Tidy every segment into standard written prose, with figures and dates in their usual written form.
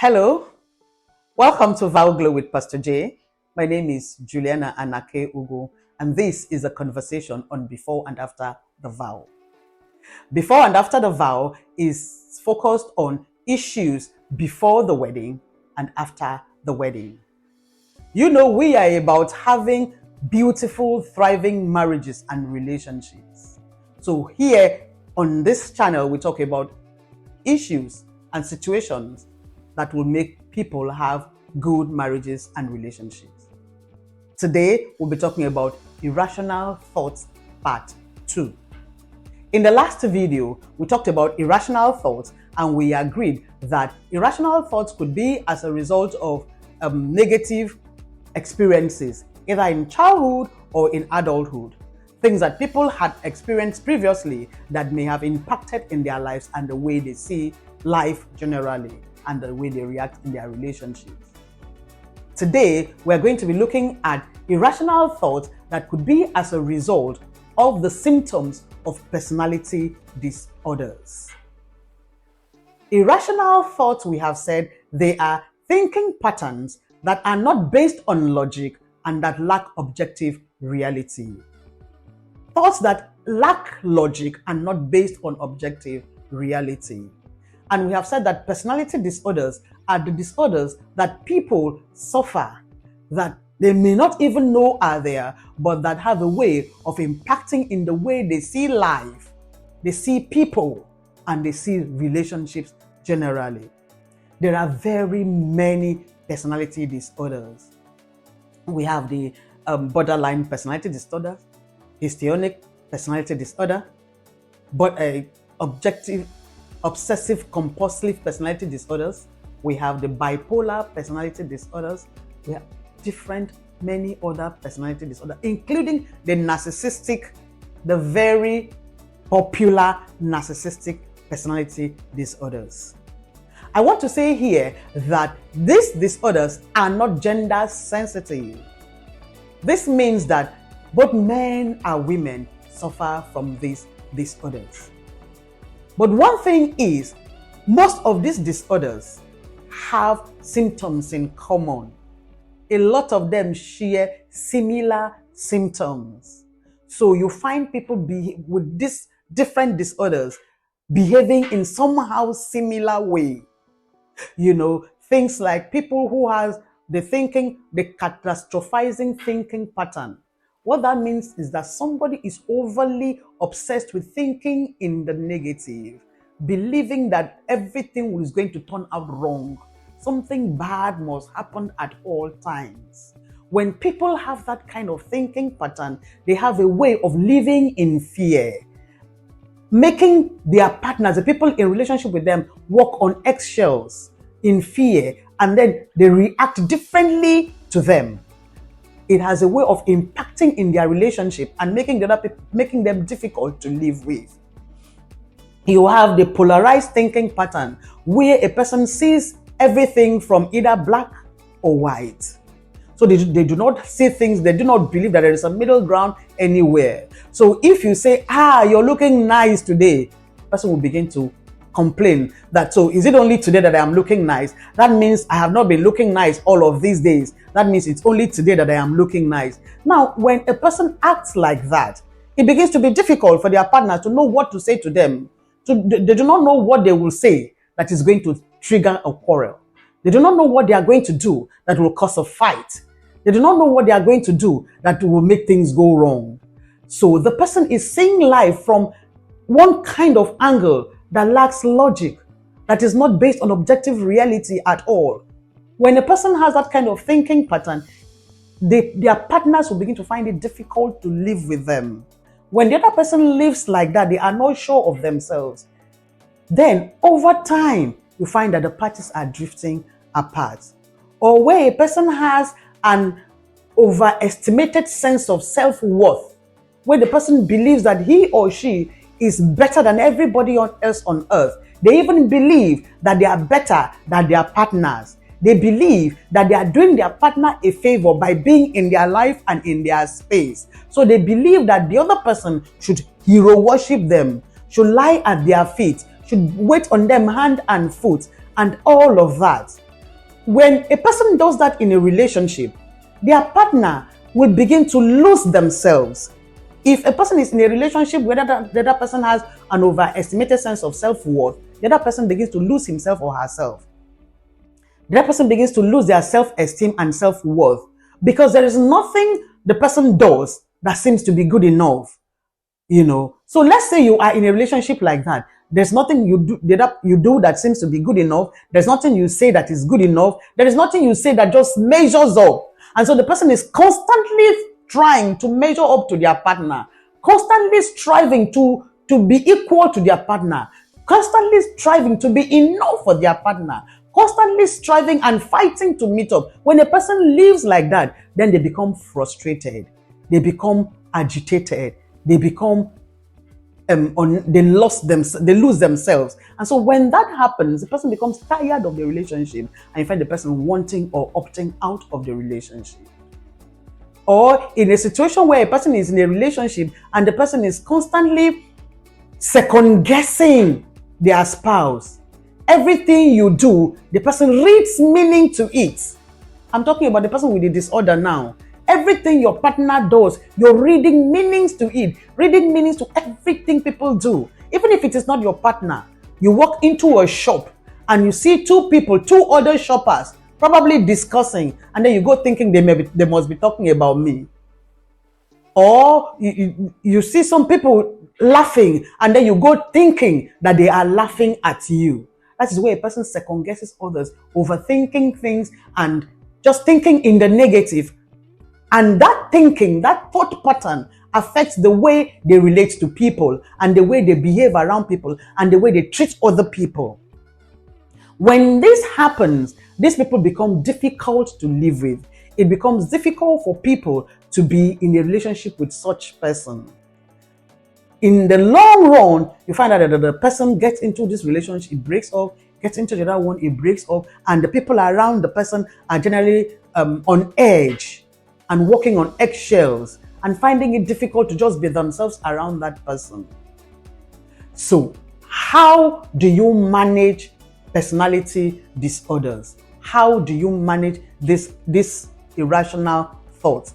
Hello, welcome to Vow Glow with Pastor J. My name is Juliana Anake Ugo, and this is a conversation on before and after the vow. Before and after the vow is focused on issues before the wedding and after the wedding. You know, we are about having beautiful, thriving marriages and relationships. So here on this channel, we talk about issues and situations that will make people have good marriages and relationships. Today, we'll be talking about irrational thoughts part 2. In the last video, we talked about irrational thoughts, and we agreed that irrational thoughts could be as a result of negative experiences, either in childhood or in adulthood. Things that people had experienced previously that may have impacted in their lives and the way they see life generally and the way they react in their relationships. Today, we're going to be looking at irrational thoughts that could be as a result of the symptoms of personality disorders. Irrational thoughts, we have said, they are thinking patterns that are not based on logic and that lack objective reality. Thoughts that lack logic and not based on objective reality. And we have said that personality disorders are the disorders that people suffer, that they may not even know are there, but that have a way of impacting in the way they see life, they see people, and they see relationships generally. There are very many personality disorders. We have the borderline personality disorder, histrionic personality disorder, but obsessive compulsive personality disorders. We have the bipolar personality disorders. We have many other personality disorders, including the narcissistic, the very popular narcissistic personality disorders. I want to say here that these disorders are not gender sensitive. This means that both men and women suffer from these disorders. But one thing is, most of these disorders have symptoms in common. A lot of them share similar symptoms. So you find people with these different disorders behaving in somehow similar way. You know, things like people who has the catastrophizing thinking pattern. What that means is that somebody is overly obsessed with thinking in the negative, believing that everything is going to turn out wrong. Something bad must happen at all times. When people have that kind of thinking pattern, they have a way of living in fear, making their partners, the people in relationship with them, walk on eggshells in fear, and then they react differently to them. It has a way of impacting in their relationship and making them difficult to live with. You have the polarized thinking pattern where a person sees everything from either black or white. So they do not see things, they do not believe that there is a middle ground anywhere. So if you say, you're looking nice today, the person will begin to complain that, so is it only today that I am looking nice? That means I have not been looking nice all of these days. That means it's only today that I am looking nice. Now, when a person acts like that, it begins to be difficult for their partner to know what to say to them. So they do not know what they will say that is going to trigger a quarrel. They do not know what they are going to do that will cause a fight. They do not know what they are going to do that will make things go wrong. So the person is seeing life from one kind of angle that lacks logic, that is not based on objective reality at all. When a person has that kind of thinking pattern, their partners will begin to find it difficult to live with them. When the other person lives like that, they are not sure of themselves. Then, over time, you find that the parties are drifting apart. Or where a person has an overestimated sense of self-worth, where the person believes that he or she is better than everybody else on earth. They even believe that they are better than their partners. They believe that they are doing their partner a favor by being in their life and in their space. So they believe that the other person should hero worship them, should lie at their feet, should wait on them hand and foot, and all of that. when a person does that in a relationship, their partner will begin to lose themselves. If a person is in a relationship where the other person has an overestimated sense of self-worth, the other person begins to lose himself or herself. The other person begins to lose their self-esteem and self-worth because there is nothing the person does that seems to be good enough. So let's say you are in a relationship like that. There's nothing you do that seems to be good enough. There's nothing you say that is good enough. There is nothing you say that just measures up. And so the person is constantly trying to measure up to their partner, constantly striving to be equal to their partner, constantly striving to be enough for their partner, constantly striving and fighting to meet up. When a person lives like that, then they become frustrated. They become agitated. They become they lose themselves. And so when that happens, the person becomes tired of the relationship, and you find the person wanting or opting out of the relationship. Or in a situation where a person is in a relationship and the person is constantly second guessing their spouse. Everything you do, the person reads meaning to it. I'm talking about the person with the disorder now. Everything your partner does, you're reading meanings to it, reading meanings to everything people do. Even if it is not your partner, you walk into a shop and you see two other shoppers, probably discussing, and then you go thinking they must be talking about me. Or you see some people laughing, and then you go thinking that they are laughing at you. That is where a person second guesses others, overthinking things, and just thinking in the negative. And that thinking, that thought pattern affects the way they relate to people and the way they behave around people and the way they treat other people. When this happens, these people become difficult to live with. It becomes difficult for people to be in a relationship with such person. In the long run, you find out that the person gets into this relationship, it breaks up, gets into the other one, it breaks up, and the people around the person are generally on edge and walking on eggshells and finding it difficult to just be themselves around that person. So, how do you manage personality disorders? How do you manage this irrational thought?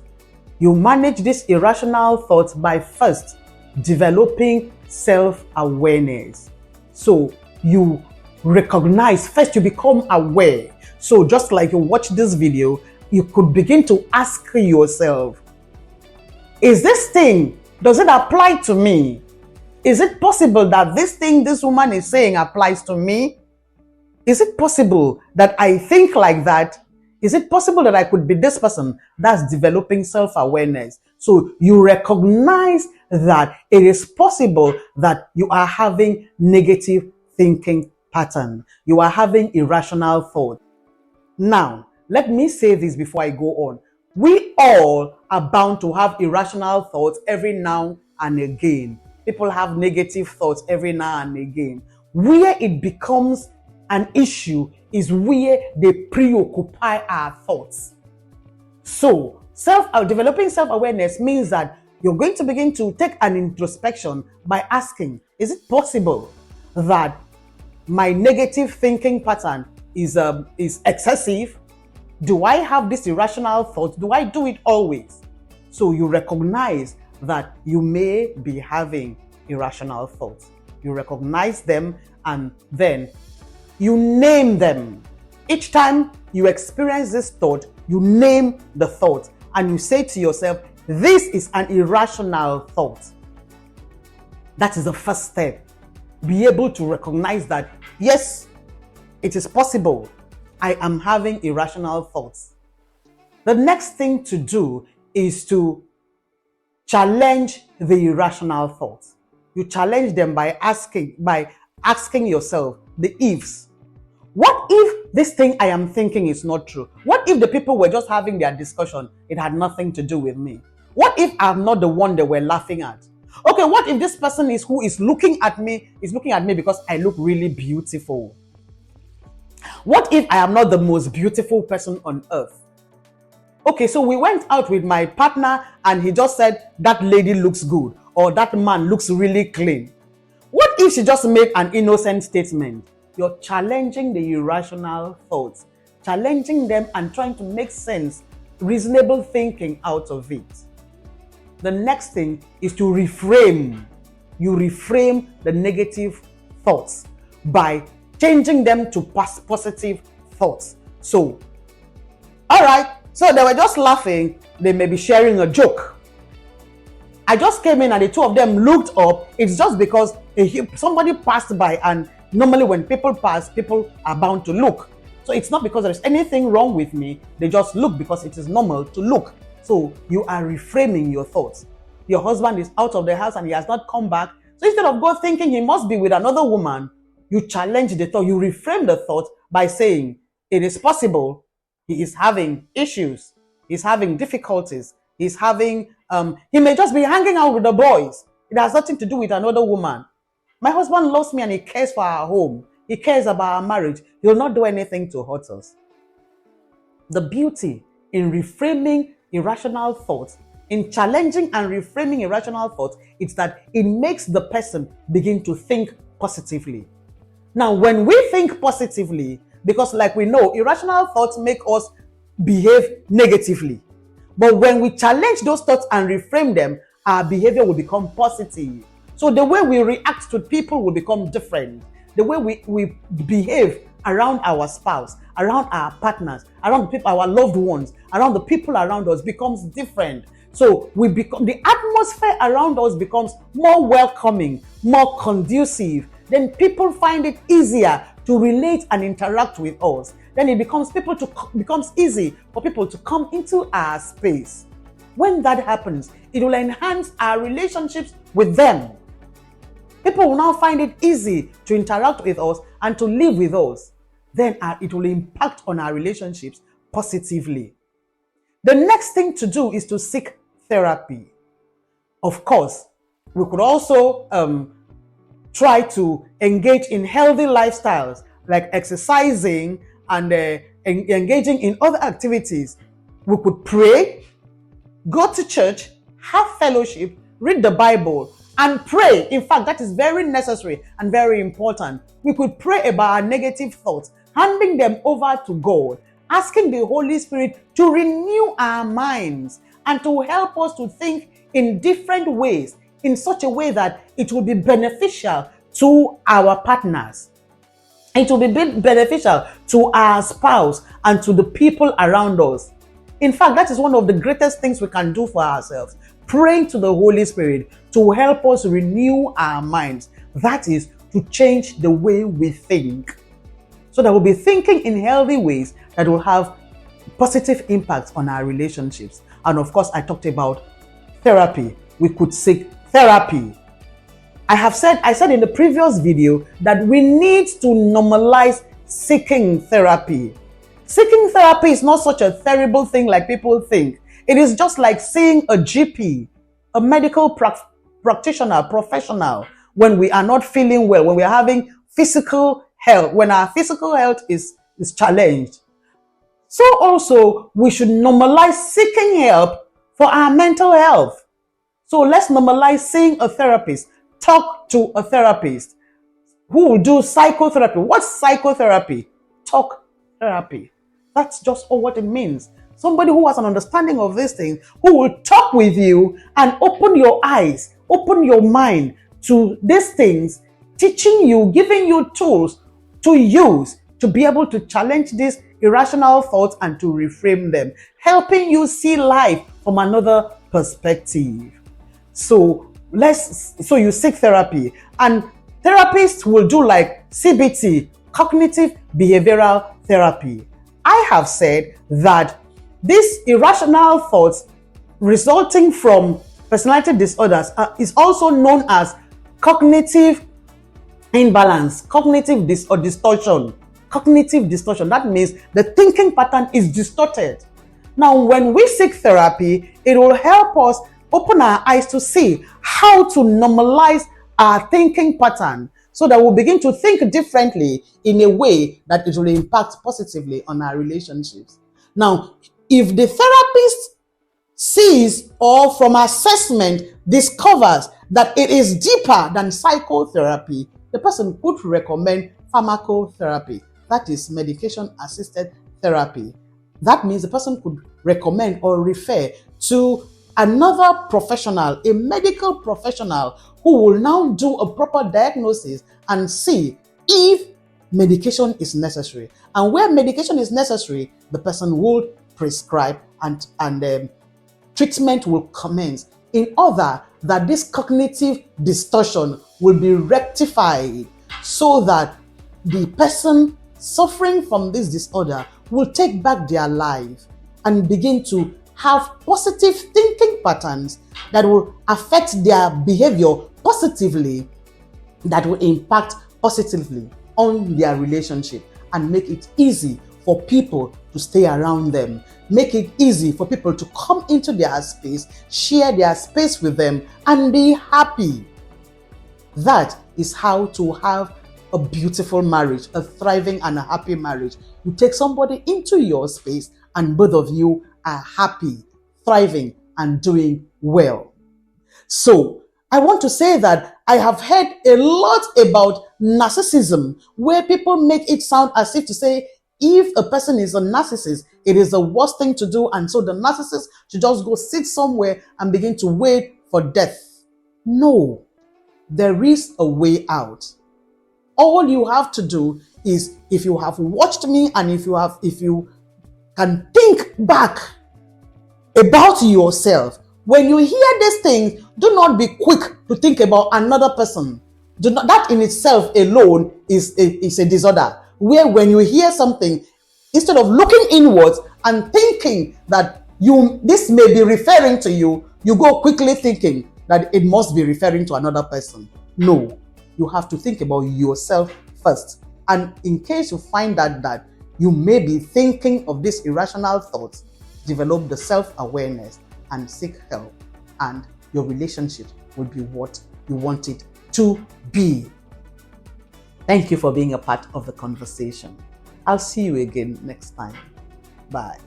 You manage this irrational thought by first developing self-awareness. So you recognize, first you become aware. So just like you watch this video, you could begin to ask yourself, is this thing, does it apply to me? Is it possible that this thing this woman is saying applies to me? Is it possible that I think like that? Is it possible that I could be this person? That's developing self-awareness. So you recognize that it is possible that you are having negative thinking pattern. You are having irrational thought. Now, let me say this before I go on. We all are bound to have irrational thoughts every now and again. People have negative thoughts every now and again. Where it becomes an issue is where they preoccupy our thoughts. So, developing self-awareness means that you're going to begin to take an introspection by asking, is it possible that my negative thinking pattern is excessive? Do I have this irrational thought? Do I do it always? So you recognize that you may be having irrational thoughts. You recognize them and then you name them. Each time you experience this thought, you name the thought and you say to yourself, this is an irrational thought. That is the first step. Be able to recognize that, yes, it is possible I am having irrational thoughts. The next thing to do is to challenge the irrational thoughts. You challenge them by asking yourself the ifs. What if this thing I am thinking is not true? What if the people were just having their discussion? It had nothing to do with me. What if I'm not the one they were laughing at? Okay, what if this person who is looking at me because I look really beautiful? What if I am not the most beautiful person on earth? Okay, so we went out with my partner and he just said, that lady looks good or that man looks really clean. What if she just made an innocent statement? You're challenging the irrational thoughts challenging them and trying to make sense, reasonable thinking out of it. The next thing is to reframe. You reframe the negative thoughts by changing them to positive thoughts. So, all right, so they were just laughing. They may be sharing a joke. I just came in and the two of them looked up. It's just because somebody passed by, and normally when people pass, people are bound to look. So it's not because there's anything wrong with me. They just look because it is normal to look. So you are reframing your thoughts. Your husband is out of the house and he has not come back. So instead of God thinking he must be with another woman, you challenge the thought. You reframe the thought by saying, it is possible he is having issues. He's having difficulties. He's having, he may just be hanging out with the boys. It has nothing to do with another woman. My husband loves me and he cares for our home. He cares about our marriage. He will not do anything to hurt us. The beauty in reframing irrational thoughts, in challenging and reframing irrational thoughts, is that it makes the person begin to think positively. Now, when we think positively, because like we know, irrational thoughts make us behave negatively. But when we challenge those thoughts and reframe them, our behavior will become positive. So the way we react to people will become different. The way we behave around our spouse, around our partners, around people, our loved ones, around the people around us becomes different. So the atmosphere around us becomes more welcoming, more conducive. Then people find it easier to relate and interact with us. Then it becomes easy for people to come into our space. When that happens, it will enhance our relationships with them. People will now find it easy to interact with us and to live with us. Then it will impact on our relationships positively. The next thing to do is to seek therapy. Of course, we could also try to engage in healthy lifestyles like exercising and engaging in other activities. We could pray, go to church, have fellowship, read the Bible, and pray. In fact, that is very necessary and very important. We could pray about our negative thoughts, handing them over to God, asking the Holy Spirit to renew our minds and to help us to think in different ways, in such a way that it will be beneficial to our partners. It will be beneficial to our spouse and to the people around us. In fact, that is one of the greatest things we can do for ourselves. Praying to the Holy Spirit to help us renew our minds. That is to change the way we think. So that we'll be thinking in healthy ways that will have positive impacts on our relationships. And of course, I talked about therapy. We could seek therapy. I said in the previous video that we need to normalize seeking therapy. Seeking therapy is not such a terrible thing like people think. It is just like seeing a GP, a medical practitioner, professional, when we are not feeling well, when we are having physical health, when our physical health is challenged. So also, we should normalize seeking help for our mental health. So let's normalize seeing a therapist. Talk to a therapist who will do psychotherapy. What's psychotherapy? Talk therapy. That's just all what it means. Somebody who has an understanding of this thing, who will talk with you and open your eyes, open your mind to these things, teaching you, giving you tools to use to be able to challenge these irrational thoughts and to reframe them, helping you see life from another perspective. So you seek therapy, and therapists will do like CBT, cognitive behavioral therapy. I have said that these irrational thoughts resulting from personality disorders is also known as cognitive imbalance, cognitive distortion. Cognitive distortion. That means the thinking pattern is distorted. Now, when we seek therapy, it will help us open our eyes to see how to normalize our thinking pattern so that we'll begin to think differently in a way that it will impact positively on our relationships. Now, if the therapist sees or from assessment discovers that it is deeper than psychotherapy, the person could recommend pharmacotherapy. That is medication-assisted therapy. That means the person could recommend or refer to another professional, a medical professional, who will now do a proper diagnosis and see if medication is necessary. And where medication is necessary, the person will prescribe and treatment will commence in order that this cognitive distortion will be rectified, so that the person suffering from this disorder will take back their life and begin to have positive thinking patterns that will affect their behavior positively, that will impact positively on their relationship and make it easy for people to stay around them, make it easy for people to come into their space, share their space with them, and be happy. That is how to have a beautiful marriage, a thriving and a happy marriage. You take somebody into your space and both of you are happy, thriving, and doing well. So I want to say that I have heard a lot about narcissism, where people make it sound as if to say, if a person is a narcissist, it is the worst thing to do, and so the narcissist should just go sit somewhere and begin to wait for death. No, there is a way out. All you have to do is, if you have watched me and if you can think back about yourself, when you hear these things, do not be quick to think about another person. That in itself alone is a disorder, where when you hear something, instead of looking inwards and thinking that this may be referring to you, you go quickly thinking that it must be referring to another person. No, you have to think about yourself first. And in case you find that you may be thinking of these irrational thoughts, develop the self-awareness and seek help, and your relationship will be what you want it to be. Thank you for being a part of the conversation. I'll see you again next time. Bye.